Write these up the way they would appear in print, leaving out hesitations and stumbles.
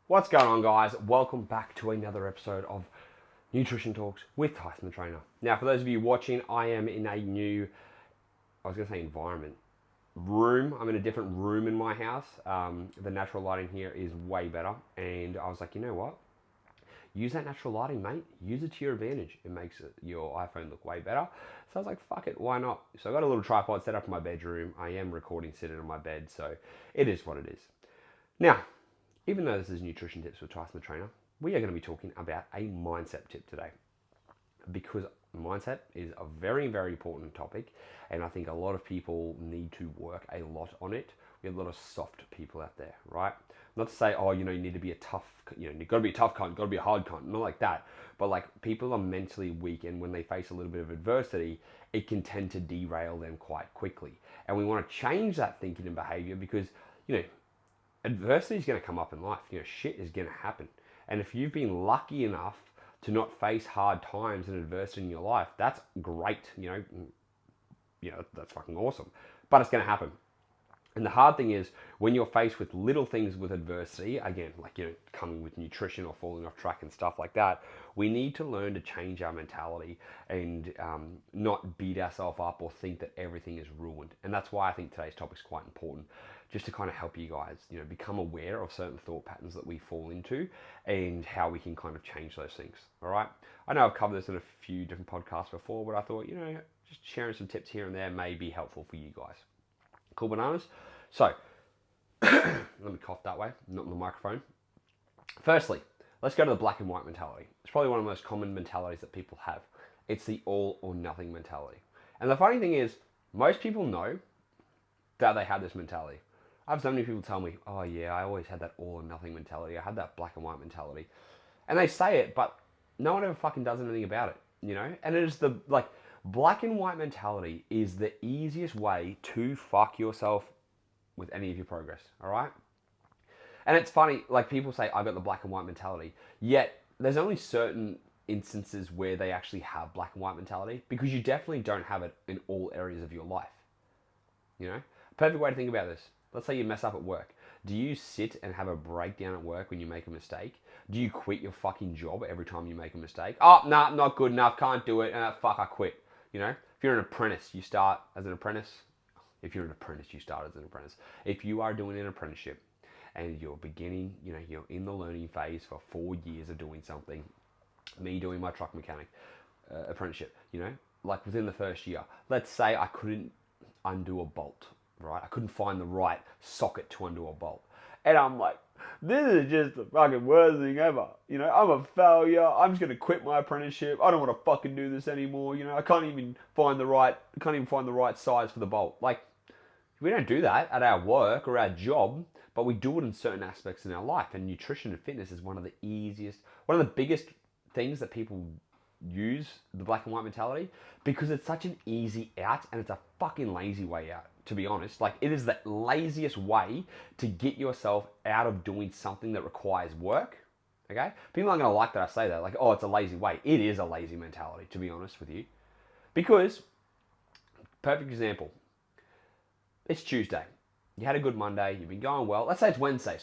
What's going on, guys? Welcome back to another episode of Nutrition Talks with Tyson the Trainer. Now, for those of you watching, I am in a new, I was going to say environment, room. I'm in a different room in my house. The natural lighting here is way better. And I was like, you know what? Use that natural lighting, mate. Use it to your advantage. It makes your iPhone look way better. So I was like, fuck it, why not? So I got a little tripod set up in my bedroom. I am recording sitting on my bed, so it is what it is. Now, even though this is Nutrition Tips with Tyson the Trainer, we are going to be talking about a mindset tip today, because mindset is a very, very important topic, and I think a lot of people need to work a lot on it. We have a lot of soft people out there, right? Not to say, oh, you need to be a tough, you've got to be a tough cunt, you've got to be a hard cunt, not like that. But like, people are mentally weak, and when they face a little bit of adversity, it can tend to derail them quite quickly. And we want to change that thinking and behavior because, adversity is going to come up in life. Shit is going to happen. And if you've been lucky enough to not face hard times and adversity in your life, that's great. That's fucking awesome. But it's going to happen. And the hard thing is when you're faced with little things with adversity, again, like, coming with nutrition or falling off track and stuff like that, we need to learn to change our mentality and not beat ourselves up or think that everything is ruined. And that's why I think today's topic is quite important, just to kind of help you guys, become aware of certain thought patterns that we fall into and how we can kind of change those things. All right. I know I've covered this in a few different podcasts before, but I thought, just sharing some tips here and there may be helpful for you guys. Cool bananas. So, let me cough that way, not in the microphone. Firstly, let's go to the black and white mentality. It's probably one of the most common mentalities that people have. It's the all or nothing mentality. And the funny thing is, most people know that they have this mentality. I have so many people tell me, oh yeah, I always had that all or nothing mentality. I had that black and white mentality. And they say it, but no one ever fucking does anything about it, And it is black and white mentality is the easiest way to fuck yourself with any of your progress, all right? And it's funny, like, people say, I've got the black and white mentality, yet there's only certain instances where they actually have black and white mentality, because you definitely don't have it in all areas of your life, Perfect way to think about this. Let's say you mess up at work. Do you sit and have a breakdown at work when you make a mistake? Do you quit your fucking job every time you make a mistake? Oh, nah, not good enough, can't do it, fuck, I quit. If you're an apprentice, you start as an apprentice. If you're an apprentice, you start as an apprentice. If you are doing an apprenticeship and you're beginning, you're in the learning phase for 4 years of doing something, me doing my truck mechanic apprenticeship, like within the first year, let's say I couldn't undo a bolt, right? I couldn't find the right socket to undo a bolt. And I'm like, this is just the fucking worst thing ever. I'm a failure. I'm just gonna quit my apprenticeship. I don't want to fucking do this anymore. I can't even find the right size for the bolt. Like, we don't do that at our work or our job, but we do it in certain aspects in our life. And nutrition and fitness is one of the biggest things that people use the black and white mentality, because it's such an easy out, and it's a fucking lazy way out, to be honest. Like, it is the laziest way to get yourself out of doing something that requires work. Okay? People aren't going to like that I say that. Like, oh, it's a lazy way. It is a lazy mentality, to be honest with you. Because, perfect example, it's Tuesday. You had a good Monday. You've been going well. Let's say it's Wednesday.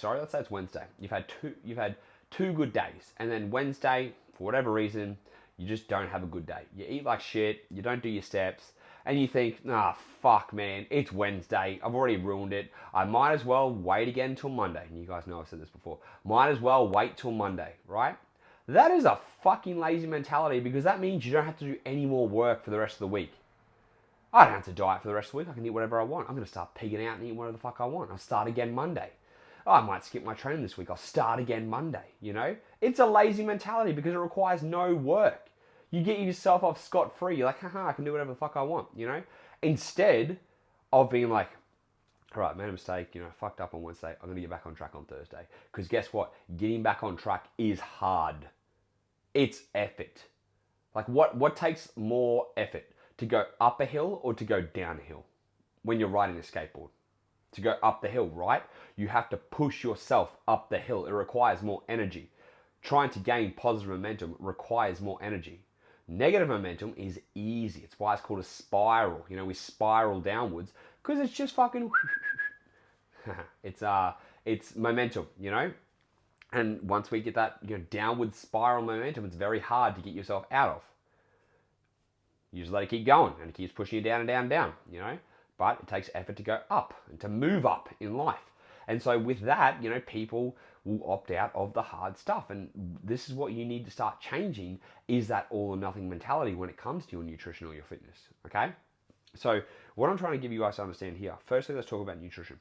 You've had two good days, and then Wednesday, for whatever reason, you just don't have a good day. You eat like shit. You don't do your steps, and you think, nah, fuck, man, it's Wednesday. I've already ruined it. I might as well wait again till Monday. And you guys know I've said this before. Might as well wait till Monday, right? That is a fucking lazy mentality, because that means you don't have to do any more work for the rest of the week. I don't have to diet for the rest of the week. I can eat whatever I want. I'm going to start pigging out and eat whatever the fuck I want. I'll start again Monday. Oh, I might skip my training this week. I'll start again Monday, It's a lazy mentality because it requires no work. You get yourself off scot-free. You're like, haha, I can do whatever the fuck I want, Instead of being like, all right, made a mistake, fucked up on Wednesday. I'm going to get back on track on Thursday. Because guess what? Getting back on track is hard. It's effort. Like, what takes more effort? To go up a hill or to go down a hill when you're riding a skateboard? To go up the hill, right? You have to push yourself up the hill. It requires more energy. Trying to gain positive momentum requires more energy. Negative momentum is easy. It's why it's called a spiral. We spiral downwards because it's just fucking it's momentum, And once we get that downward spiral momentum, it's very hard to get yourself out of. You just let it keep going, and it keeps pushing you down and down and down, But it takes effort to go up and to move up in life. And so with that, people will opt out of the hard stuff. And this is what you need to start changing, is that all or nothing mentality when it comes to your nutrition or your fitness, okay? So what I'm trying to give you guys to understand here, firstly, let's talk about nutrition.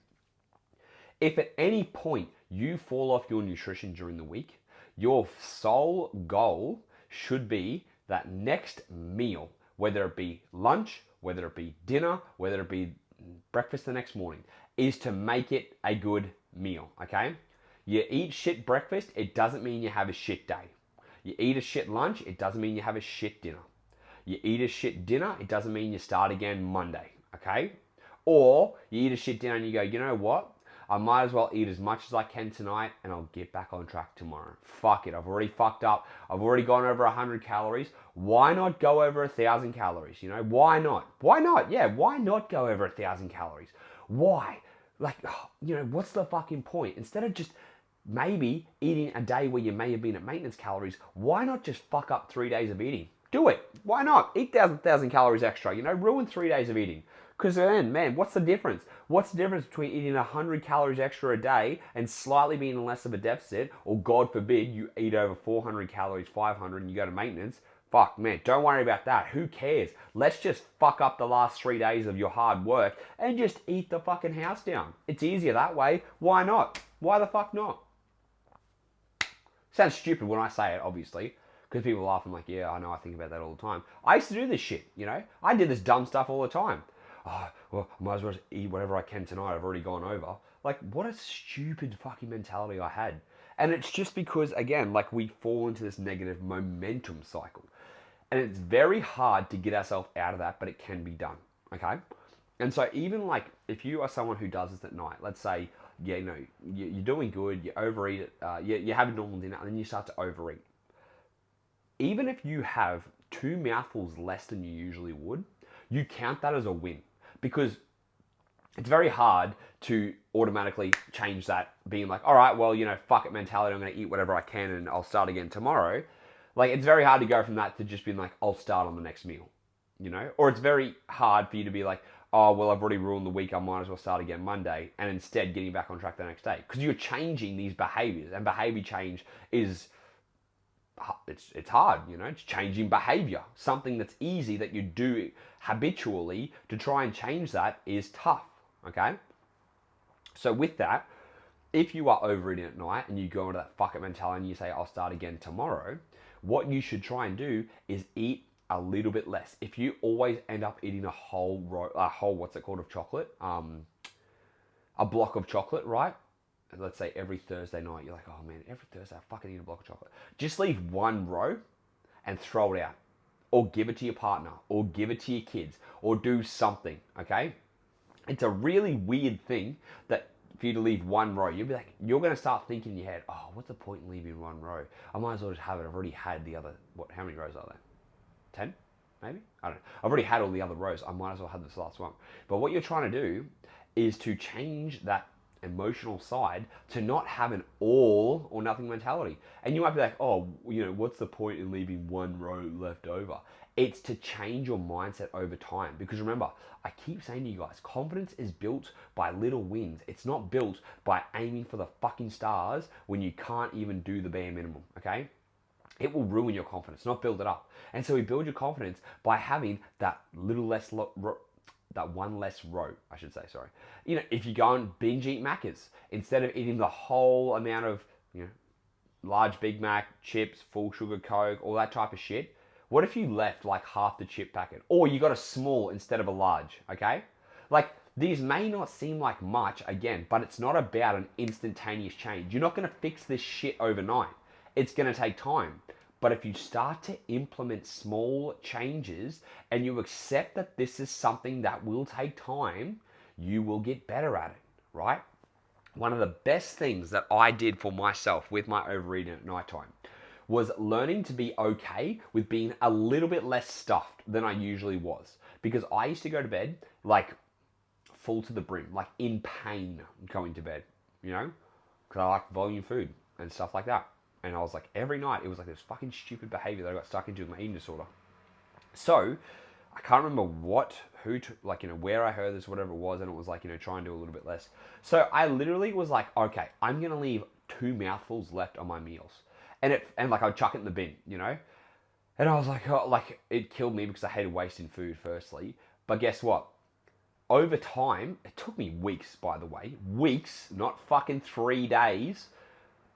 If at any point you fall off your nutrition during the week, your sole goal should be that next meal, whether it be lunch, whether it be dinner, whether it be breakfast the next morning, is to make it a good meal, okay? You eat shit breakfast, it doesn't mean you have a shit day. You eat a shit lunch, it doesn't mean you have a shit dinner. You eat a shit dinner, it doesn't mean you start again Monday, okay? Or you eat a shit dinner and you go, you know what? I might as well eat as much as I can tonight and I'll get back on track tomorrow. Fuck it, I've already fucked up. I've already gone over 100 calories. Why not go over 1,000 calories? Why not? Why not? Yeah, why not go over 1,000 calories? Why? What's the fucking point? Instead of just maybe eating a day where you may have been at maintenance calories, why not just fuck up 3 days of eating? Do it. Why not? Eat 1,000 calories extra. Ruin 3 days of eating. Because then, man, what's the difference? What's the difference between eating 100 calories extra a day and slightly being in less of a deficit, or God forbid, you eat over 400 calories, 500, and you go to maintenance? Fuck, man, don't worry about that. Who cares? Let's just fuck up the last 3 days of your hard work and just eat the fucking house down. It's easier that way. Why not? Why the fuck not? Sounds stupid when I say it, obviously, because people laugh. I'm like, yeah, I know, I think about that all the time. I used to do this shit, I did this dumb stuff all the time. Oh, well, I might as well eat whatever I can tonight. I've already gone over. Like, what a stupid fucking mentality I had. And it's just because, again, we fall into this negative momentum cycle. And it's very hard to get ourselves out of that, but it can be done, okay? And so even if you are someone who does this at night, let's say, you're doing good, you overeat it, you have a normal dinner, and then you start to overeat. Even if you have 2 mouthfuls less than you usually would, you count that as a win. Because it's very hard to automatically change that, being like, all right, well, fuck it mentality, I'm going to eat whatever I can and I'll start again tomorrow. It's very hard to go from that to just being like, I'll start on the next meal, Or it's very hard for you to be like, oh, well, I've already ruined the week, I might as well start again Monday, and instead getting back on track the next day. Because you're changing these behaviors, and behavior change is... it's hard, it's changing behavior. Something that's easy that you do habitually, to try and change that is tough, okay? So with that, if you are overeating at night and you go into that fuck it mentality and you say, I'll start again tomorrow, what you should try and do is eat a little bit less. If you always end up eating a whole what's it called, of chocolate, a block of chocolate, right? Let's say every Thursday night, you're like, oh man, every Thursday I fucking eat a block of chocolate. Just leave one row and throw it out. Or give it to your partner, or give it to your kids, or do something, okay? It's a really weird thing that for you to leave one row. You'll be like, you're going to start thinking in your head, oh, what's the point in leaving one row? I might as well just have it. I've already had the other, how many rows are there? 10? Maybe? I don't know. I've already had all the other rows. I might as well have this last one. But what you're trying to do is to change that emotional side to not have an all or nothing mentality. And you might be like, oh, what's the point in leaving one row left over? It's to change your mindset over time. Because remember, I keep saying to you guys, confidence is built by little wins. It's not built by aiming for the fucking stars when you can't even do the bare minimum, okay? It will ruin your confidence, not build it up. And so we build your confidence by having that little less that one less row, I should say, sorry. If you go and binge eat Maccas, instead of eating the whole amount of, large Big Mac, chips, full sugar Coke, all that type of shit, what if you left half the chip packet? Or you got a small instead of a large, okay? These may not seem like much, again, but it's not about an instantaneous change. You're not gonna fix this shit overnight. It's gonna take time. But if you start to implement small changes and you accept that this is something that will take time, you will get better at it, right? One of the best things that I did for myself with my overeating at nighttime was learning to be okay with being a little bit less stuffed than I usually was. Because I used to go to bed full to the brim, in pain going to bed, because I like volume food. and stuff like that. And I was like, every night, it was like this fucking stupid behavior that I got stuck into with my eating disorder. So I can't remember where I heard this, whatever it was, and it was like, try and do a little bit less. So I literally was like, okay, I'm gonna leave 2 mouthfuls left on my meals, and like I'd chuck it in the bin, And I was like, oh, like it killed me because I hated wasting food, firstly. But guess what? Over time, it took me weeks, by the way, weeks, not fucking 3 days.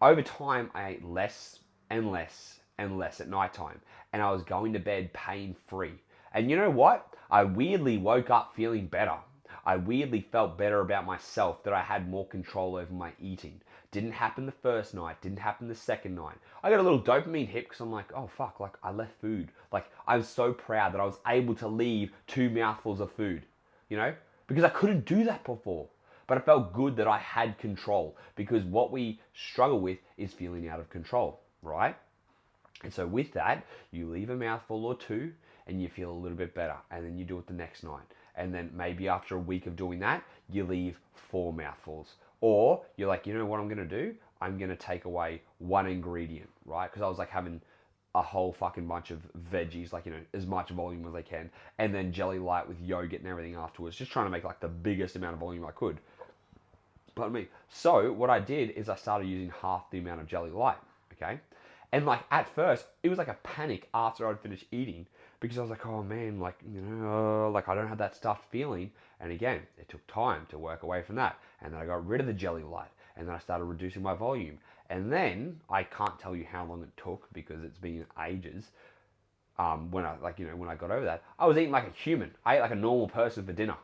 Over time, I ate less and less and less at nighttime, and I was going to bed pain-free. And you know what? I weirdly woke up feeling better. I weirdly felt better about myself, that I had more control over my eating. Didn't happen the first night, didn't happen the second night. I got a little dopamine hit because I'm like, oh fuck, like I left food. Like I'm so proud that I was able to leave 2 mouthfuls of food, because I couldn't do that before. But it felt good that I had control, because what we struggle with is feeling out of control, right? And so with that, you leave a mouthful or 2 and you feel a little bit better, and then you do it the next night. And then maybe after a week of doing that, you leave 4 mouthfuls. Or you're like, you know what I'm gonna do? I'm gonna take away 1 ingredient, right? Because I was like having a whole fucking bunch of veggies, like, as much volume as I can, and then jelly light with yogurt and everything afterwards, just trying to make like the biggest amount of volume I could. Pardon me. So what I did is I started using half the amount of jelly light, okay? And like at first, it was like a panic after I'd finished eating, because I was like, oh man, like, like I don't have that stuffed feeling. And again, it took time to work away from that. And then I got rid of the jelly light, and then I started reducing my volume. And then I can't tell you how long it took, because it's been ages. When I got over that, I was eating like a human. I ate like a normal person for dinner,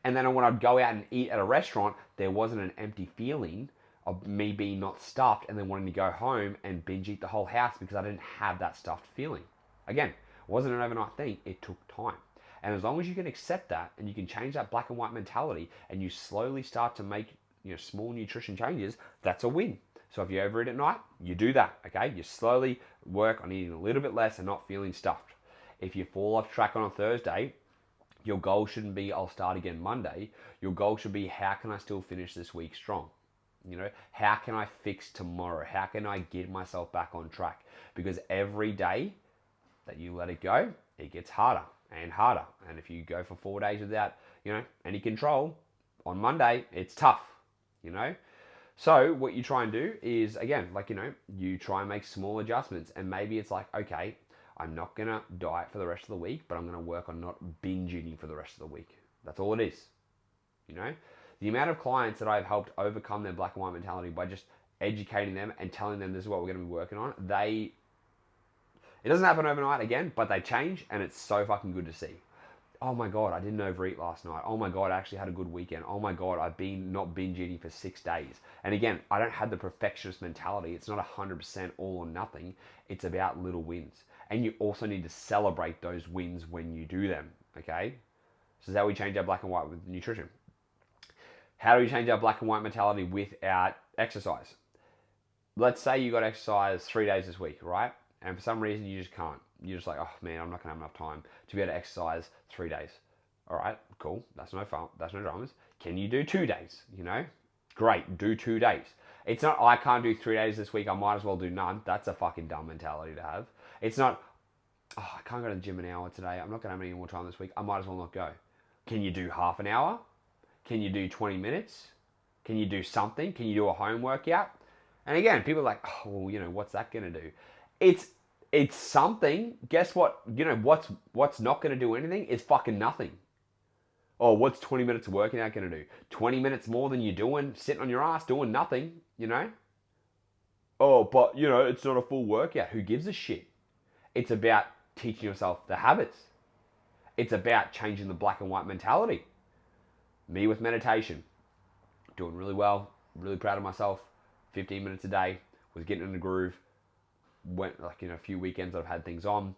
And then when I'd go out and eat at a restaurant, there wasn't an empty feeling of me being not stuffed and then wanting to go home and binge eat the whole house, because I didn't have that stuffed feeling. Again, it wasn't an overnight thing. It took time. And as long as you can accept that, and you can change that black and white mentality, and you slowly start to make small nutrition changes, that's a win. So if you overeat at night, you do that, okay? You slowly work on eating a little bit less and not feeling stuffed. If you fall off track on a Thursday, your goal shouldn't be, I'll start again Monday. Your goal should be, how can I still finish this week strong? How can I fix tomorrow? How can I get myself back on track? Because every day that you let it go, it gets harder and harder. And if you go for 4 days without, any control, on Monday, it's tough, So what you try and do is, again, you try and make small adjustments. And maybe it's like, okay, I'm not going to diet for the rest of the week, but I'm going to work on not binge eating for the rest of the week. That's all it is, The amount of clients that I've helped overcome their black and white mentality by just educating them and telling them this is what we're going to be working on, it doesn't happen overnight again, but they change, and it's so fucking good to see. Oh my God, I didn't overeat last night. Oh my God, I actually had a good weekend. Oh my God, I've been not binge eating for 6 days. And again, I don't have the perfectionist mentality. It's not 100% all or nothing. It's about little wins. And you also need to celebrate those wins when you do them, okay? So that's how we change our black and white with nutrition. How do we change our black and white mentality without exercise? Let's say you got exercise 3 days this week, right? And for some reason you just can't. You're just like, oh man, I'm not gonna have enough time to be able to exercise 3 days. All right, cool. That's no fun. That's no dramas. Can you do 2 days? Great. Do 2 days. It's not, I can't do 3 days this week. I might as well do none. That's a fucking dumb mentality to have. It's not, oh, I can't go to the gym an hour today. I'm not gonna have any more time this week. I might as well not go. Can you do half an hour? Can you do 20 minutes? Can you do something? Can you do a home workout? And again, people are like, oh, well, what's that gonna do? It's something. Guess what? What's not going to do anything is fucking nothing. Oh, what's 20 minutes of working out going to do? 20 minutes more than you're doing sitting on your ass doing nothing, Oh, but, it's not a full workout. Who gives a shit? It's about teaching yourself the habits. It's about changing the black and white mentality. Me with meditation. Doing really well. Really proud of myself. 15 minutes a day. Was getting in the groove. Went a few weekends that I've had things on.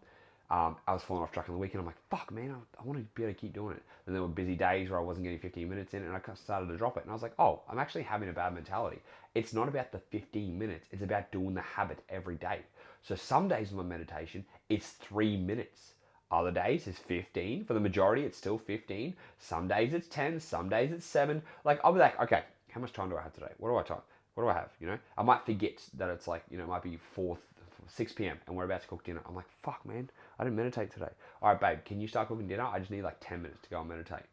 I was falling off track on the weekend. I'm like, fuck man, I want to be able to keep doing it. Then there were busy days where I wasn't getting 15 minutes in, and I started to drop it. And I was like, oh, I'm actually having a bad mentality. It's not about the 15 minutes. It's about doing the habit every day. So some days with my meditation, it's 3 minutes. Other days it's 15. For the majority, it's still 15. Some days it's 10. Some days it's 7. Like, I'll be like, okay, how much time do I have today? What do I time? What do I have? I might forget that it's like, it might be 6 p.m. and we're about to cook dinner. I'm like, fuck, man, I didn't meditate today. All right, babe, can you start cooking dinner? I just need like 10 minutes to go and meditate.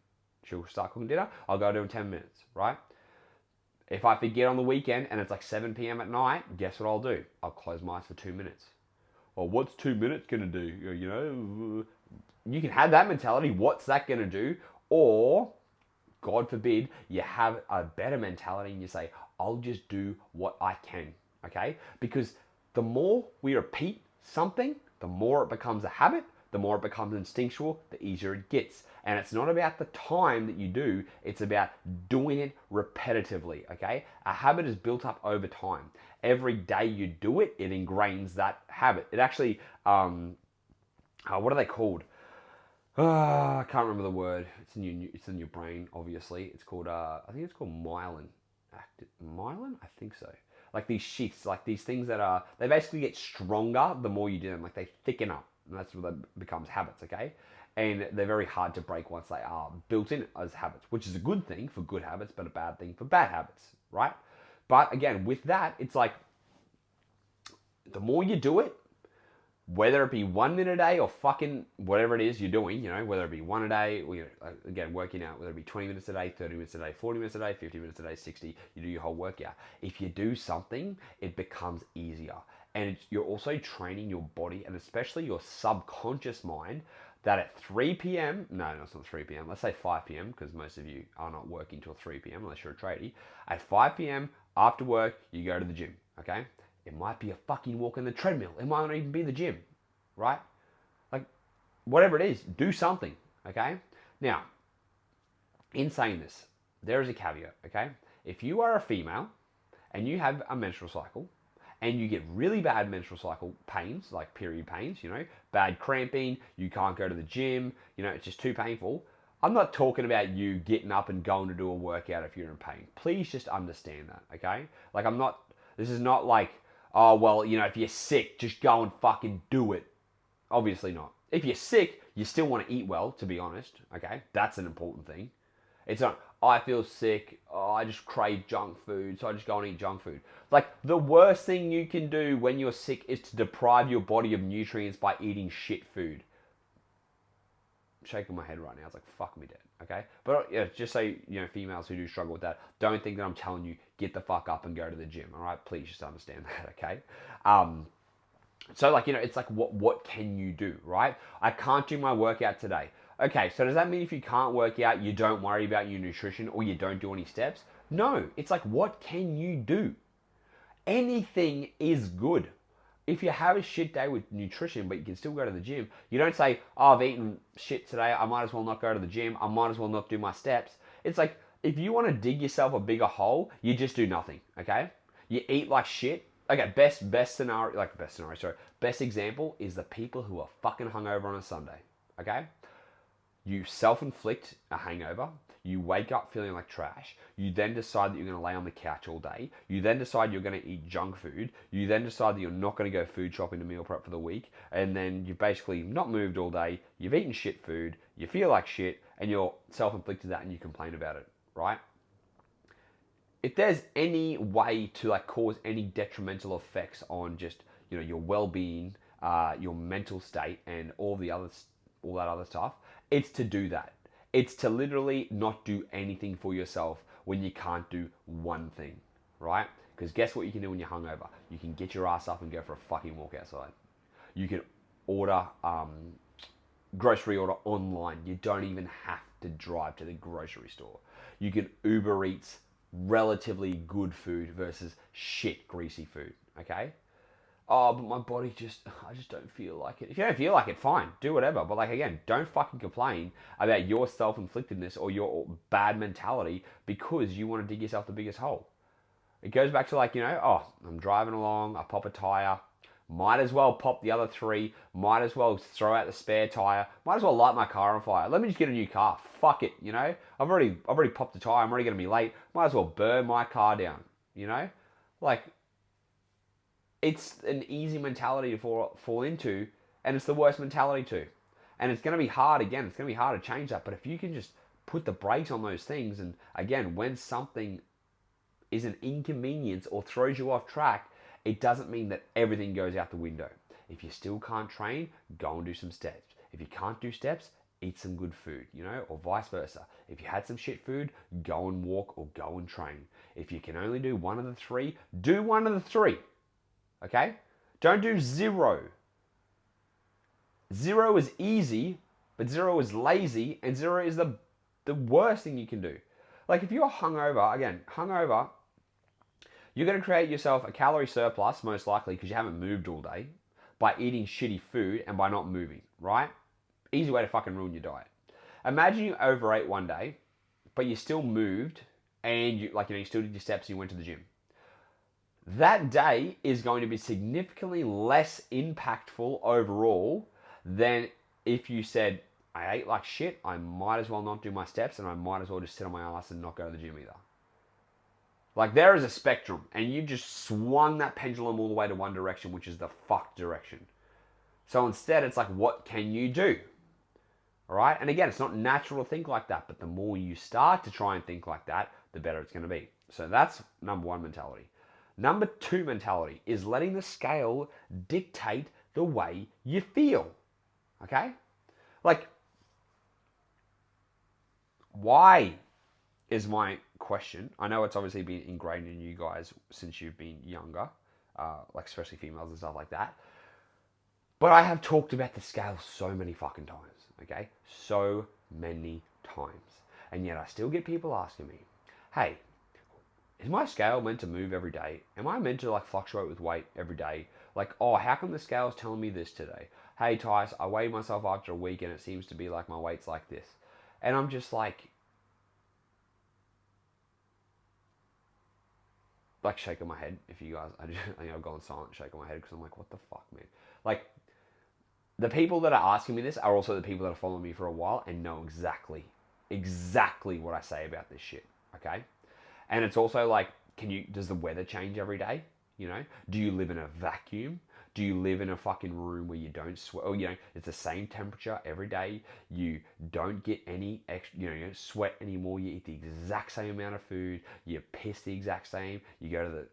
She'll start cooking dinner. I'll go do it in 10 minutes, right? If I forget on the weekend and it's like 7 p.m. at night, guess what I'll do? I'll close my eyes for 2 minutes. Well, what's 2 minutes going to do? You can have that mentality. What's that going to do? Or, God forbid, you have a better mentality and you say, I'll just do what I can, okay? Because the more we repeat something, the more it becomes a habit, the more it becomes instinctual, the easier it gets. And it's not about the time that you do, it's about doing it repetitively, okay? A habit is built up over time. Every day you do it, it ingrains that habit. It actually, what are they called? I can't remember the word. It's in your brain, obviously. It's called, I think it's called myelin. Myelin? I think so. Like these sheaths, like these things that they basically get stronger the more you do them. Like they thicken up. And that's what that becomes habits, okay? And they're very hard to break once they are built in as habits, which is a good thing for good habits, but a bad thing for bad habits, right? But again, with that, it's like the more you do it, whether it be 1 minute a day or fucking whatever it is you're doing, whether it be one a day, or, again, working out, whether it be 20 minutes a day, 30 minutes a day, 40 minutes a day, 50 minutes a day, 60, you do your whole workout. If you do something, it becomes easier. And you're also training your body and especially your subconscious mind that at 3 p.m., no, it's not 3 p.m., let's say 5 p.m., because most of you are not working till 3 p.m. unless you're a tradie. At 5 p.m., after work, you go to the gym, okay? It might be a fucking walk on the treadmill. It might not even be the gym, right? Like, whatever it is, do something, okay? Now, in saying this, there is a caveat, okay? If you are a female and you have a menstrual cycle, and you get really bad menstrual cycle pains, like period pains, bad cramping, you can't go to the gym, it's just too painful. I'm not talking about you getting up and going to do a workout if you're in pain. Please just understand that, okay? Like this is not like, oh, well, if you're sick, just go and fucking do it. Obviously not. If you're sick, you still want to eat well, to be honest, okay? That's an important thing. It's not, I feel sick, I just crave junk food, so I just go and eat junk food. Like, the worst thing you can do when you're sick is to deprive your body of nutrients by eating shit food. I'm shaking my head right now. It's like, fuck me dead, okay? But yeah, just so, females who do struggle with that, don't think that I'm telling you, get the fuck up and go to the gym, all right? Please just understand that, okay? So, like, it's like, what can you do, right? I can't do my workout today. Okay, so does that mean if you can't work out, you don't worry about your nutrition or you don't do any steps? No, it's like, what can you do? Anything is good. If you have a shit day with nutrition, but you can still go to the gym, you don't say, oh, I've eaten shit today, I might as well not go to the gym, I might as well not do my steps. It's like, if you want to dig yourself a bigger hole, you just do nothing, okay? You eat like shit. Okay, best example is the people who are fucking hungover on a Sunday, okay? You self-inflict a hangover. You wake up feeling like trash. You then decide that you're going to lay on the couch all day. You then decide you're going to eat junk food. You then decide that you're not going to go food shopping to meal prep for the week. And then you've basically not moved all day. You've eaten shit food. You feel like shit. And you're self-inflicted that and you complain about it, right? If there's any way to like cause any detrimental effects on just, your well-being, your mental state and all that other stuff, it's to do that. It's to literally not do anything for yourself when you can't do one thing, right? Because guess what you can do when you're hungover? You can get your ass up and go for a fucking walk outside. You can order, grocery order online. You don't even have to drive to the grocery store. You can Uber Eats relatively good food versus shit greasy food, okay? Oh, but my body I just don't feel like it. If you don't feel like it, fine, do whatever. But like, again, don't fucking complain about your self-inflictedness or your bad mentality because you want to dig yourself the biggest hole. It goes back to like, oh, I'm driving along, I pop a tire, might as well pop the other three, might as well throw out the spare tire, might as well light my car on fire. Let me just get a new car. Fuck it, I've already popped the tire, I'm already going to be late. Might as well burn my car down, Like, it's an easy mentality to fall into, and it's the worst mentality too. And it's going to be hard, again, it's going to be hard to change that. But if you can just put the brakes on those things, and again, when something is an inconvenience or throws you off track, it doesn't mean that everything goes out the window. If you still can't train, go and do some steps. If you can't do steps, eat some good food, or vice versa. If you had some shit food, go and walk or go and train. If you can only do one of the three, do one of the three. Okay? Don't do zero. Zero is easy, but zero is lazy, and zero is the worst thing you can do. Like if you're hungover, you're going to create yourself a calorie surplus, most likely, because you haven't moved all day, by eating shitty food and by not moving, right? Easy way to fucking ruin your diet. Imagine you overate one day, but you still moved, and you still did your steps and you went to the gym. That day is going to be significantly less impactful overall than if you said, I ate like shit, I might as well not do my steps, and I might as well just sit on my ass and not go to the gym either. Like there is a spectrum, and you just swung that pendulum all the way to one direction, which is the fuck direction. So instead, it's like, what can you do? All right? And again, it's not natural to think like that, but the more you start to try and think like that, the better it's going to be. So that's number one mentality. Number two mentality is letting the scale dictate the way you feel. Okay? Like, why is my question. I know it's obviously been ingrained in you guys since you've been younger, like especially females and stuff like that. But I have talked about the scale so many fucking times, okay? So many times. And yet I still get people asking me, hey, is my scale meant to move every day? Am I meant to like fluctuate with weight every day? Like, oh, how come the scale's telling me this today? Hey, Tys, I weighed myself after a week and it seems to be like my weight's like this. And I'm just like shaking my head. If you guys, I've gone silent, shaking my head because I'm like, what the fuck, man? Like, the people that are asking me this are also the people that have followed me for a while and know exactly what I say about this shit, okay? And it's also like, does the weather change every day? Do you live in a vacuum? Do you live in a fucking room where you don't sweat? Or, it's the same temperature every day. You don't get any extra, you don't sweat anymore. You eat the exact same amount of food. You piss the exact same. You go to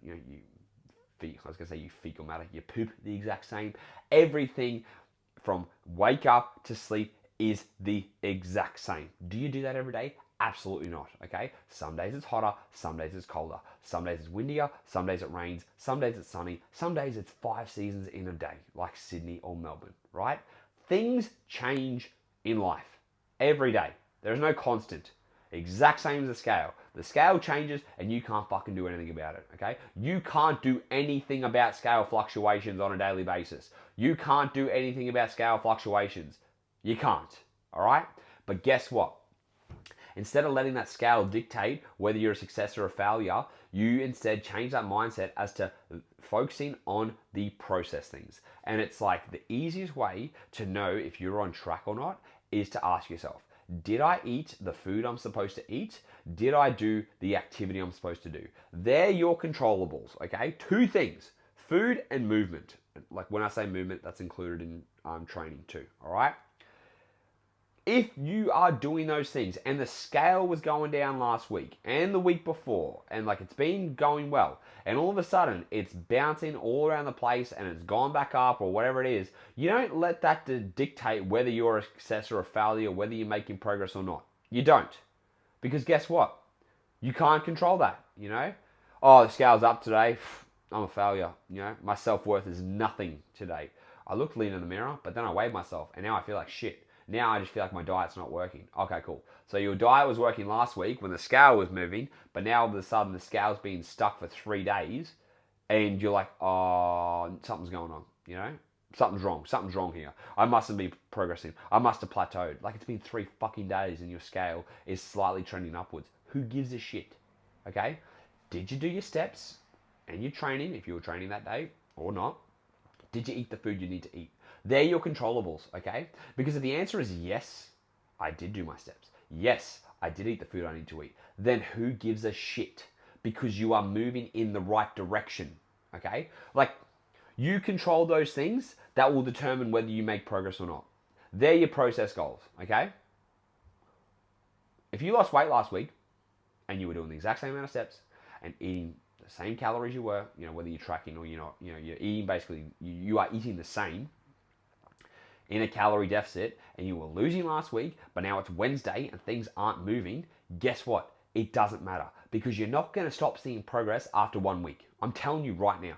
you fecal matter. You poop the exact same. Everything from wake up to sleep is the exact same. Do you do that every day? Absolutely not, okay? Some days it's hotter, some days it's colder, some days it's windier, some days it rains, some days it's sunny, some days it's 5 seasons in a day, like Sydney or Melbourne, right? Things change in life every day. There's no constant. Exact same as the scale. The scale changes and you can't fucking do anything about it, okay? You can't do anything about scale fluctuations on a daily basis. You can't do anything about scale fluctuations. You can't, all right? But guess what? Instead of letting that scale dictate whether you're a success or a failure, you instead change that mindset as to focusing on the process things. And it's like the easiest way to know if you're on track or not is to ask yourself, did I eat the food I'm supposed to eat? Did I do the activity I'm supposed to do? They're your controllables, okay? 2 things, food and movement. Like when I say movement, that's included in training too, all right? If you are doing those things and the scale was going down last week and the week before and like it's been going well and all of a sudden it's bouncing all around the place and it's gone back up or whatever it is, you don't let that dictate whether you're a success or a failure, whether you're making progress or not. You don't. Because guess what? You can't control that, Oh, the scale's up today. I'm a failure, My self-worth is nothing today. I looked lean in the mirror, but then I weighed myself and now I feel like shit. Now I just feel like my diet's not working. Okay, cool. So your diet was working last week when the scale was moving, but now all of a sudden the scale's been stuck for 3 days and you're like, oh, something's going on, Something's wrong here. I mustn't be progressing. I must have plateaued. Like it's been 3 fucking days and your scale is slightly trending upwards. Who gives a shit? Okay? Did you do your steps and your training, if you were training that day or not? Did you eat the food you need to eat? They're your controllables, okay? Because if the answer is yes, I did do my steps. Yes, I did eat the food I need to eat. Then who gives a shit? Because you are moving in the right direction, okay? Like, you control those things that will determine whether you make progress or not. They're your process goals, okay? If you lost weight last week and you were doing the exact same amount of steps and eating the same calories you were, whether you're tracking or you're not, you're eating basically, you are eating the same in a calorie deficit, and you were losing last week, but now it's Wednesday and things aren't moving, guess what? It doesn't matter, because you're not going to stop seeing progress after 1 week. I'm telling you right now,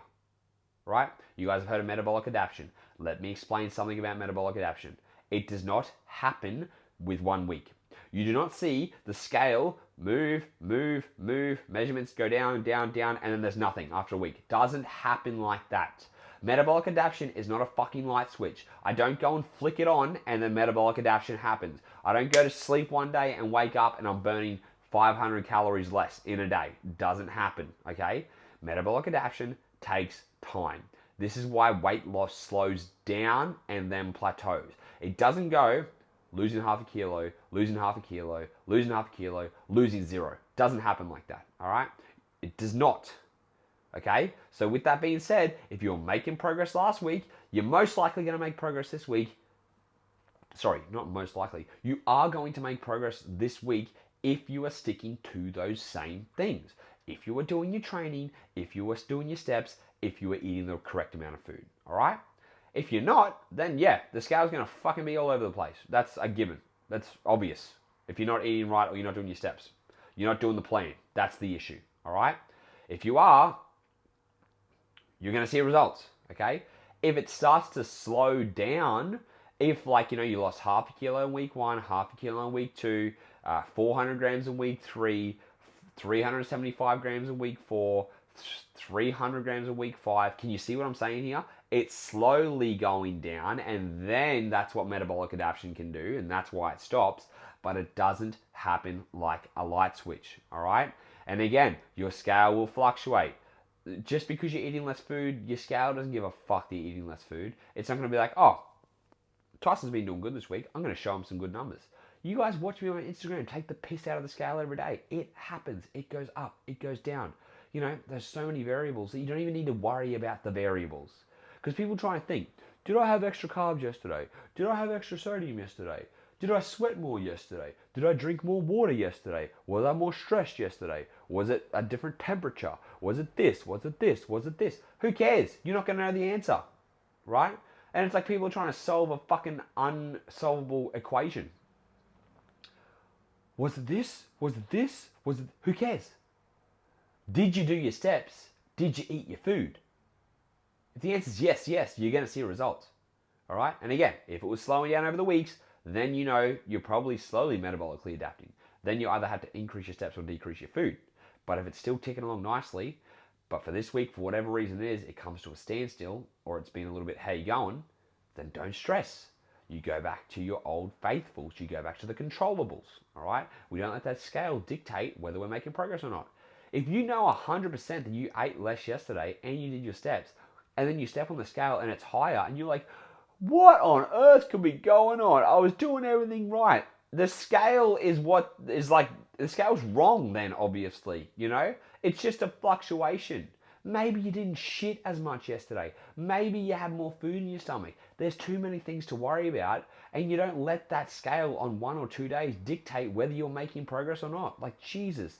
right? You guys have heard of metabolic adaptation. Let me explain something about metabolic adaptation. It does not happen with 1 week. You do not see the scale move, measurements go down, down, down, and then there's nothing after a week. It doesn't happen like that. Metabolic adaptation is not a fucking light switch. I don't go and flick it on and then metabolic adaptation happens. I don't go to sleep one day and wake up and I'm burning 500 calories less in a day. It doesn't happen, okay? Metabolic adaptation takes time. This is why weight loss slows down and then plateaus. It doesn't go losing half a kilo, losing half a kilo, losing half a kilo, losing zero. Doesn't happen like that, all right? It does not, okay? So with that being said, if you're making progress last week, you're most likely going to make progress this week. Sorry, not most likely. You are going to make progress this week if you are sticking to those same things. If you are doing your training, if you are doing your steps, if you are eating the correct amount of food, all right? If you're not, then yeah, the scale's going to fucking be all over the place. That's a given. That's obvious. If you're not eating right or you're not doing your steps, you're not doing the plan. That's the issue, all right? If you are, you're going to see results, okay? If it starts to slow down, if you lost half a kilo in week 1, half a kilo in week 2, 400 grams in week 3, 375 grams in week 4, 300 grams in week 5. Can you see what I'm saying here? It's slowly going down, and then that's what metabolic adaptation can do, and that's why it stops, but it doesn't happen like a light switch, all right? And again, your scale will fluctuate. Just because you're eating less food, your scale doesn't give a fuck that you're eating less food. It's not going to be like, oh, Tyson's been doing good this week. I'm going to show him some good numbers. You guys watch me on Instagram, take the piss out of the scale every day. It happens. It goes up. It goes down. There's so many variables that you don't even need to worry about the variables. Because people try and think, did I have extra carbs yesterday? Did I have extra sodium yesterday? Did I sweat more yesterday? Did I drink more water yesterday? Was I more stressed yesterday? Was it a different temperature? Was it this? Was it this? Was it this? Who cares? You're not going to know the answer, right? And it's like people trying to solve a fucking unsolvable equation. Was it this? Was it this? Was it... Who cares? Did you do your steps? Did you eat your food? If the answer is yes, you're going to see results. All right? And again, if it was slowing down over the weeks, then you're probably slowly metabolically adapting. Then you either have to increase your steps or decrease your food. But if it's still ticking along nicely, but for this week, for whatever reason it is, it comes to a standstill, or it's been a little bit, how you going, then don't stress. You go back to your old faithfuls. You go back to the controllables. All right? We don't let that scale dictate whether we're making progress or not. If you know 100% that you ate less yesterday and you did your steps, and then you step on the scale and it's higher, and you're like, what on earth could be going on? I was doing everything right. The scale is the scale's wrong then, obviously, It's just a fluctuation. Maybe you didn't shit as much yesterday. Maybe you had more food in your stomach. There's too many things to worry about, and you don't let that scale on 1 or 2 days dictate whether you're making progress or not. Like, Jesus,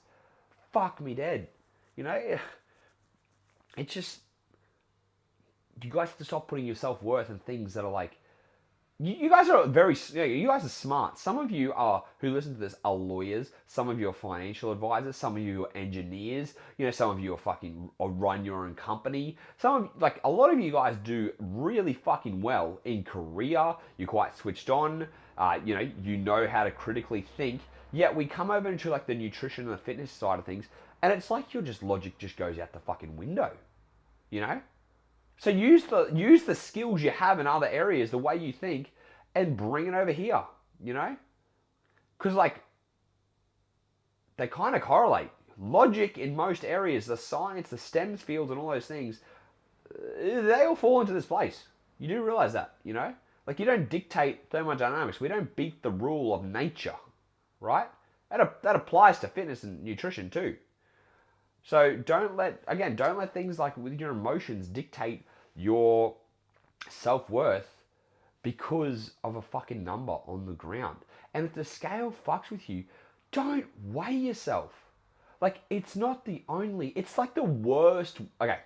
fuck me dead. It's just, you guys have to stop putting your self-worth in things that are like, you guys are you guys are smart. Some of you who listen to this are lawyers. Some of you are financial advisors. Some of you are engineers. Some of you are run your own company. A lot of you guys do really fucking well in career. You're quite switched on. You know how to critically think. Yet we come over into the nutrition and the fitness side of things, and it's like your logic just goes out the fucking window. So use the skills you have in other areas, the way you think, and bring it over here, Because they kind of correlate. Logic in most areas, the science, the STEM fields and all those things, they all fall into this place. You do realize that, You don't dictate thermodynamics. We don't beat the rule of nature, right? That applies to fitness and nutrition too. So don't let things like with your emotions dictate your self-worth because of a fucking number on the ground. And if the scale fucks with you, don't weigh yourself. Like, it's not the only, it's like the worst. Okay.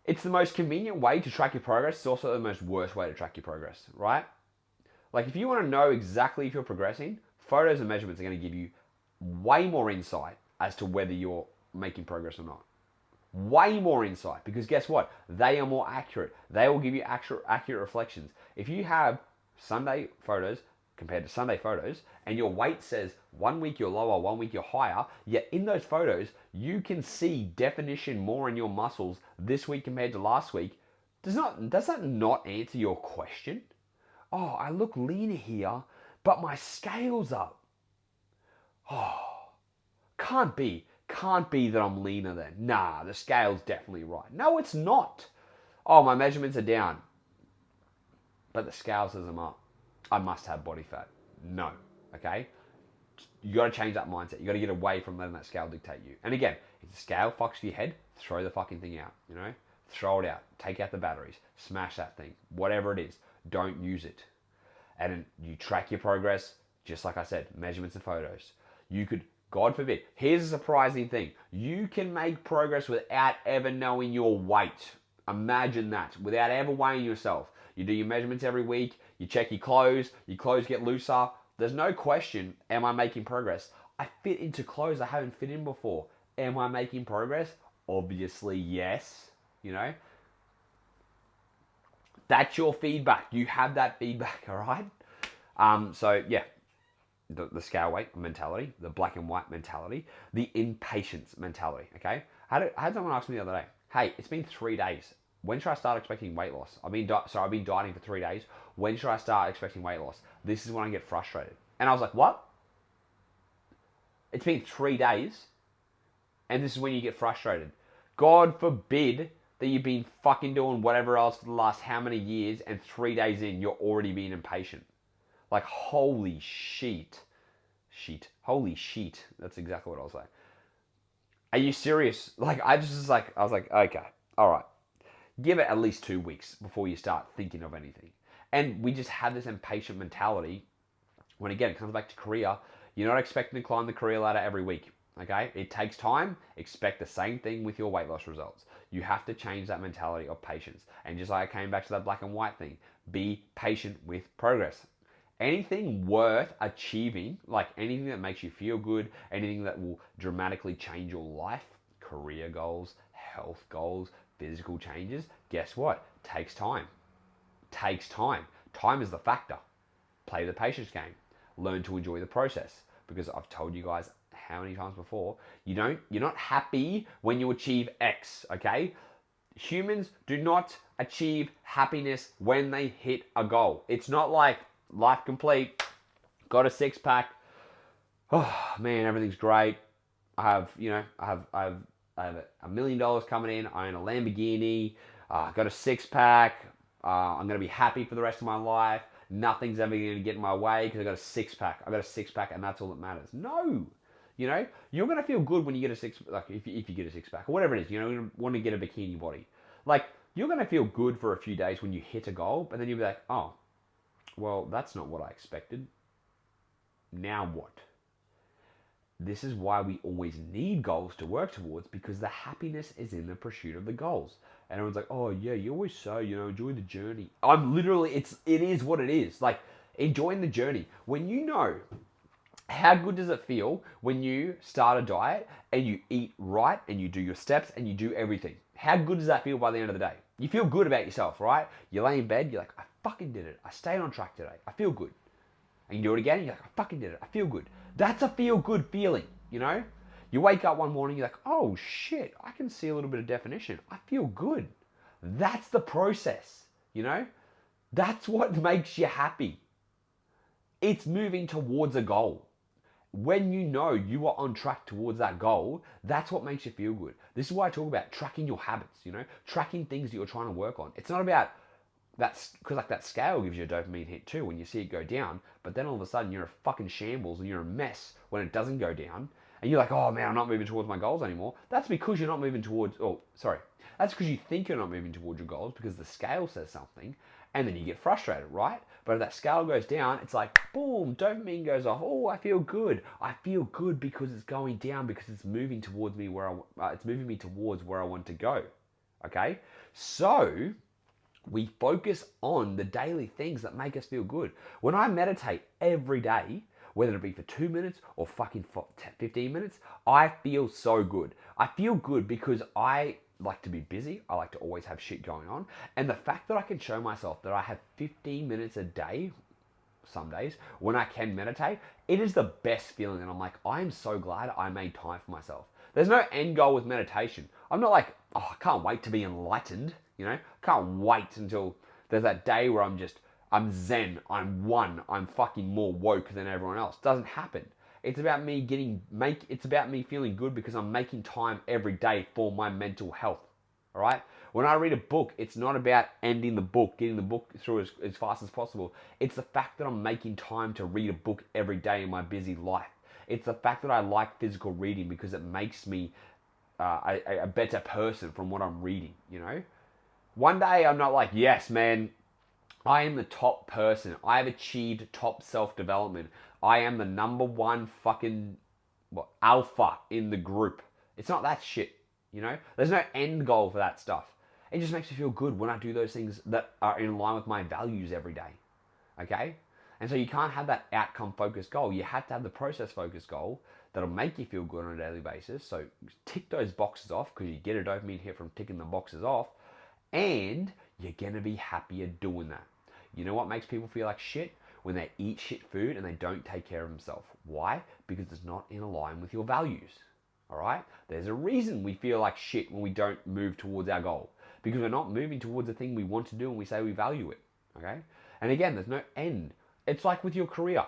It's the most convenient way to track your progress. It's also the most worst way to track your progress, right? Like, if you want to know exactly if you're progressing, photos and measurements are going to give you way more insight as to whether you're making progress or not. Way more insight, because guess what? They are more accurate. They will give you accurate reflections. If you have Sunday photos compared to Sunday photos, and your weight says 1 week you're lower, 1 week you're higher, yet in those photos you can see definition more in your muscles this week compared to last week, does that not answer your question? Oh, I look leaner here, but my scale's up. Oh, can't be. Can't be that I'm leaner then. Nah, the scale's definitely right. No, it's not. Oh, my measurements are down, but the scale says I'm up. I must have body fat. No, okay? You got to change that mindset. You got to get away from letting that scale dictate you. And again, if the scale fucks with your head, throw the fucking thing out, you know? Throw it out. Take out the batteries. Smash that thing. Whatever it is, don't use it. And you track your progress, just like I said, measurements and photos. You could, God forbid, here's a surprising thing. You can make progress without ever knowing your weight. Imagine that, without ever weighing yourself. You do your measurements every week, you check your clothes get looser. There's no question, am I making progress? I fit into clothes I haven't fit in before. Am I making progress? Obviously, yes. You know? That's your feedback. You have that feedback, all right? So, yeah. The scale weight mentality, the black and white mentality, the impatience mentality, okay? I had someone ask me the other day, hey, it's been 3 days. When should I start expecting weight loss? I've been dieting for 3 days. When should I start expecting weight loss? This is when I get frustrated. And I was like, what? It's been 3 days, and this is when you get frustrated. God forbid that you've been fucking doing whatever else for the last how many years, and 3 days in, you're already being impatient. Like, holy shit. Holy shit. That's exactly what I was like. Are you serious? Like, I was like, okay, all right. Give it at least 2 weeks before you start thinking of anything. And we just have this impatient mentality when, again, it comes back to career. You're not expecting to climb the career ladder every week, okay? It takes time. Expect the same thing with your weight loss results. You have to change that mentality of patience. And just like I came back to that black and white thing, be patient with progress. Anything worth achieving, like anything that makes you feel good, anything that will dramatically change your life, career goals, health goals, physical changes, guess what? Takes time. Takes time. Time is the factor. Play the patience game. Learn to enjoy the process. Because I've told you guys how many times before, you're not happy when you achieve X, okay? Humans do not achieve happiness when they hit a goal. It's not like life complete, got a six pack. Oh man, everything's great. I have $1 million coming in. I own a Lamborghini. Got a six pack. I'm gonna be happy for the rest of my life. Nothing's ever gonna get in my way because I got a six pack. I got a six pack, and that's all that matters. No, you're gonna feel good when you get a six. Like if you get a six pack or whatever it is. You want to get a bikini body. Like you're gonna feel good for a few days when you hit a goal, but then you'll be like, oh. Well, that's not what I expected. Now what? This is why we always need goals to work towards, because the happiness is in the pursuit of the goals. And everyone's like, oh yeah, you always say, enjoy the journey. I'm literally, it is what it is. Like, enjoying the journey. When you know, how good does it feel when you start a diet and you eat right and you do your steps and you do everything? How good does that feel by the end of the day? You feel good about yourself, right? You lay in bed, you're like, I fucking did it. I stayed on track today. I feel good. And you do it again, you're like, I fucking did it. I feel good. That's a feel good feeling, You wake up one morning, you're like, oh shit, I can see a little bit of definition. I feel good. That's the process, That's what makes you happy. It's moving towards a goal. When you know you are on track towards that goal, that's what makes you feel good. This is why I talk about tracking your habits, tracking things that you're trying to work on. It's not about that's because like that scale gives you a dopamine hit too when you see it go down, but then all of a sudden you're a fucking shambles and you're a mess when it doesn't go down. and you're like, oh man, I'm not moving towards my goals anymore. That's because you're not moving towards, that's because you think you're not moving towards your goals because the scale says something, and then you get frustrated, right? But if that scale goes down, it's like, boom, dopamine goes off. Oh, I feel good. I feel good because it's going down, because it's moving towards me it's moving me towards where I want to go. Okay? So, we focus on the daily things that make us feel good. When I meditate every day, whether it be for 2 minutes or fucking 15 minutes, I feel so good. I feel good because I like to be busy. I like to always have shit going on. And the fact that I can show myself that I have 15 minutes a day, some days, when I can meditate, it is the best feeling. And I'm like, I am so glad I made time for myself. There's no end goal with meditation. I'm not like, oh, I can't wait to be enlightened. Can't wait until there's that day where I'm zen, I'm one, I'm fucking more woke than everyone else. Doesn't happen. It's about me it's about me feeling good because I'm making time every day for my mental health. All right? When I read a book, it's not about ending the book, getting the book through as fast as possible. It's the fact that I'm making time to read a book every day in my busy life. It's the fact that I like physical reading because it makes me a better person from what I'm reading, One day I'm not like, yes, man, I am the top person. I have achieved top self-development. I am the number one fucking alpha in the group. It's not that shit, There's no end goal for that stuff. It just makes me feel good when I do those things that are in line with my values every day, okay? And so you can't have that outcome-focused goal. You have to have the process-focused goal that'll make you feel good on a daily basis. So tick those boxes off because you get a dopamine hit from ticking the boxes off, and you're going to be happier doing that. You know what makes people feel like shit? When they eat shit food and they don't take care of themselves. Why? Because it's not in line with your values. All right? There's a reason we feel like shit when we don't move towards our goal. Because we're not moving towards the thing we want to do and we say we value it. Okay? And again, there's no end. It's like with your career.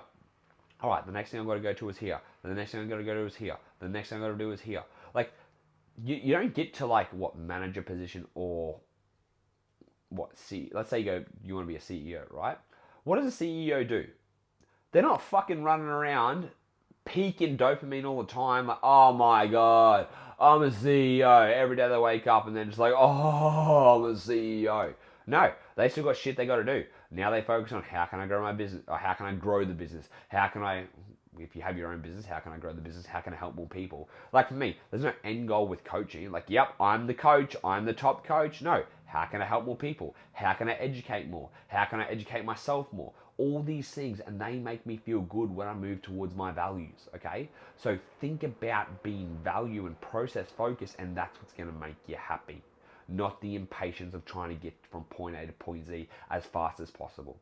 All right, the next thing I've got to go to is here. The next thing I've got to go to is here. The next thing I've got to do is here. Like, you don't get to manager position or let's say you want to be a CEO, right? What does a CEO do? They're not fucking running around peaking dopamine all the time, like, oh my god, I'm a CEO. Every day they wake up and they're just like, oh, I'm a CEO. No, they still got shit they got to do. Now they focus on how can I grow my business, or how can I grow the business? How can I, if you have your own business, how can I grow the business? How can I help more people? Like for me, there's no end goal with coaching. Like, yep, I'm the coach. I'm the top coach. No, how can I help more people? How can I educate more? How can I educate myself more? All these things, and they make me feel good when I move towards my values, okay? So think about being value and process focused, and that's what's going to make you happy, not the impatience of trying to get from point A to point Z as fast as possible.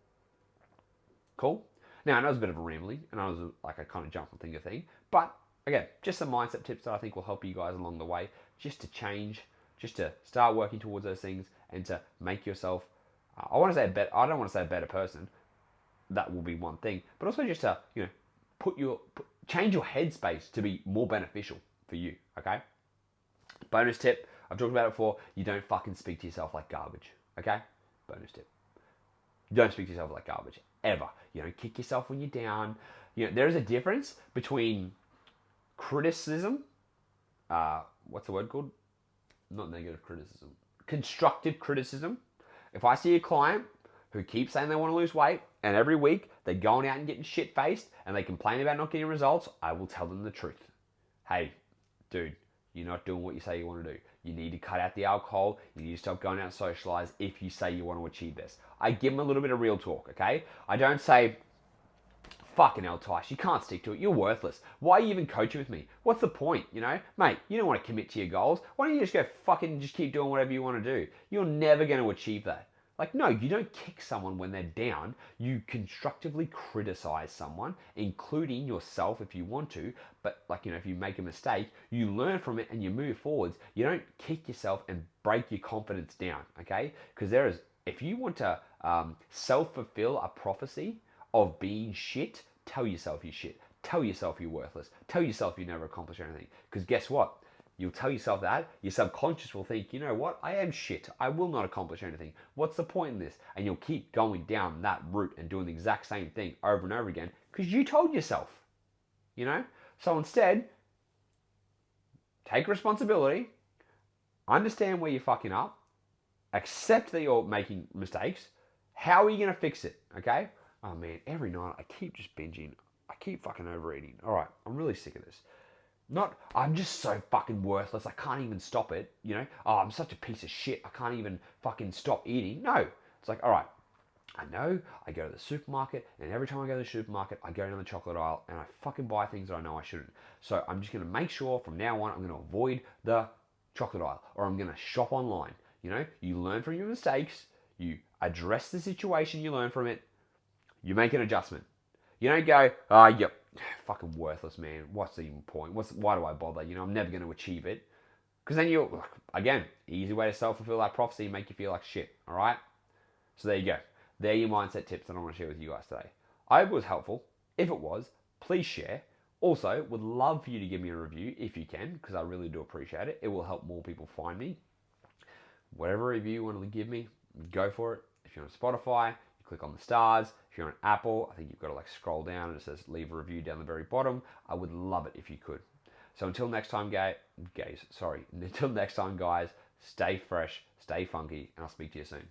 Cool? Now, I know it was a bit of a rambling, and I was like, I kind of jumped from thing to thing, but again, just some mindset tips that I think will help you guys along the way, just to change, just to start working towards those things, and to make yourself, I don't want to say a better person. That will be one thing, but also just to, change your headspace to be more beneficial for you, okay? Bonus tip, I've talked about it before, you don't fucking speak to yourself like garbage, okay? Bonus tip. You don't speak to yourself like garbage, ever. You don't kick yourself when you're down. There is a difference between criticism, what's the word called? Not negative criticism. Constructive criticism. If I see a client who keeps saying they want to lose weight, and every week they're going out and getting shit-faced, and they complain about not getting results, I will tell them the truth. Hey, dude, you're not doing what you say you want to do. You need to cut out the alcohol. You need to stop going out and socialize if you say you want to achieve this. I give them a little bit of real talk, okay? I don't say, fucking hell, Tyson, you can't stick to it. You're worthless. Why are you even coaching with me? What's the point, Mate, you don't want to commit to your goals. Why don't you just go fucking just keep doing whatever you want to do? You're never going to achieve that. Like, no, you don't kick someone when they're down. You constructively criticize someone, including yourself if you want to. But, if you make a mistake, you learn from it and you move forwards. You don't kick yourself and break your confidence down, okay? Because if you want to self-fulfill a prophecy of being shit, tell yourself you're shit. Tell yourself you're worthless. Tell yourself you never accomplish anything. Because guess what? You'll tell yourself that, your subconscious will think, you know what, I am shit. I will not accomplish anything. What's the point in this? And you'll keep going down that route and doing the exact same thing over and over again because you told yourself, So instead, take responsibility, understand where you're fucking up, accept that you're making mistakes. How are you going to fix it? Okay? Oh man, every night I keep just binging. I keep fucking overeating. All right, I'm really sick of this. I'm just so fucking worthless. I can't even stop it. You know? Oh, I'm such a piece of shit. I can't even fucking stop eating. No. It's like, all right, I know I go to the supermarket, and every time I go to the supermarket, I go down the chocolate aisle and I fucking buy things that I know I shouldn't. So I'm just going to make sure from now on I'm going to avoid the chocolate aisle, or I'm going to shop online. You know, you learn from your mistakes, you address the situation, you learn from it, you make an adjustment. You don't go, yep, fucking worthless, man. What's the even point? Why do I bother? You know, I'm never going to achieve it. Because then again, easy way to self-fulfill that prophecy and make you feel like shit, all right? So there you go. They're your mindset tips that I want to share with you guys today. I hope it was helpful. If it was, please share. Also, would love for you to give me a review if you can, because I really do appreciate it. It will help more people find me. Whatever review you want to give me, go for it. If you're on Spotify, you click on the stars. If you're on Apple, I think you've got to like scroll down and it says leave a review down the very bottom. I would love it if you could. So until next time, Until next time, guys, stay fresh, stay funky, and I'll speak to you soon.